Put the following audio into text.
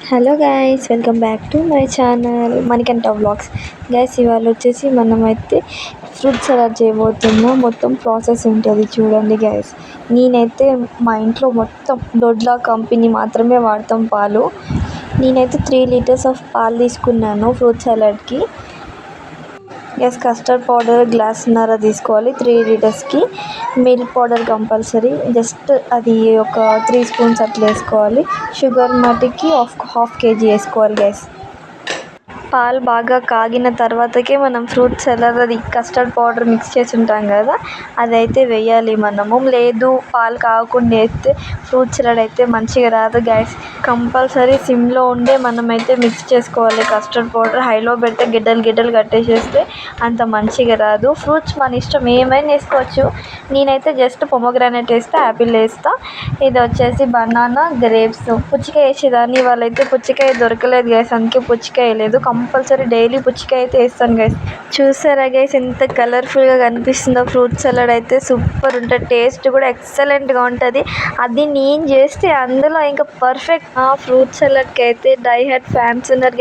Hello guys, welcome back to my channel Manikanta vlogs. Guys, ఇవాళ వచ్చేసి మనమైతే ఫ్రూట్ సలాడ్ చేయబోతున్నాం. మొత్తం ప్రాసెస్ ఉంటుంది చూడండి గైస్. నేనైతే మా ఇంట్లో మొత్తం దొడ్లా కంపెనీ మాత్రమే వాడతాం పాలు. నేనైతే 3 లీటర్స్ ఆఫ్ పాలు తీసుకున్నాను ఫ్రూట్ సలాడ్కి. గైస్, కస్టర్డ్ పౌడర్ గ్లాసున్నర తీసుకోవాలి 3 లీటర్స్కి. మిల్క్ పౌడర్ కంపల్సరీ, జస్ట్ అది ఒక 3 స్పూన్స్ అట్లా వేసుకోవాలి. షుగర్ మటుకి హాఫ్ కేజీ వేసుకోవాలి గైస్. పాలు బాగా కాగిన తర్వాతకే మనం ఫ్రూట్ సలాడ్ అది కస్టర్డ్ పౌడర్ మిక్స్ చేసి ఉంటాం కదా, అదైతే వేయాలి మనము. లేదు పాలు కాగకుండా వేస్తే ఫ్రూట్ సలాడ్ అయితే మంచిగా రాదు గైస్. కంపల్సరీ సిమ్లో ఉండే మనమైతే మిక్స్ చేసుకోవాలి కస్టర్డ్ పౌడర్. హైలో పెడితే గిడ్డలు కట్టేసేస్తే అంత మంచిగా రాదు. ఫ్రూట్స్ మన ఇష్టం, ఏమైనా వేసుకోవచ్చు. నేనైతే జస్ట్ పొమోగ్రానైట్ వేస్తా, యాపిల్ వేస్తా. ఇది వచ్చేసి బనానా, గ్రేప్స్. పుచ్చకాయ వేసేదాన్ని, వాళ్ళైతే పుచ్చకాయ దొరకలేదు గైస్, అందుకే పుచ్చకాయ వేయలేదు. కంపల్సరీ డైలీ పుచ్చకాయ అయితే వేస్తాను గైస్. చూసారా గైస్ ఎంత కలర్ఫుల్గా కనిపిస్తుందో. ఫ్రూట్ సలాడ్ అయితే సూపర్ ఉంటుంది, టేస్ట్ కూడా ఎక్సలెంట్గా ఉంటుంది. అది నేను చేస్తే అందులో ఇంకా పర్ఫెక్ట్. ఫ్రూట్ సలాడ్కి అయితే డై హార్ట్ ఫ్యాన్స్ ఉన్నారు.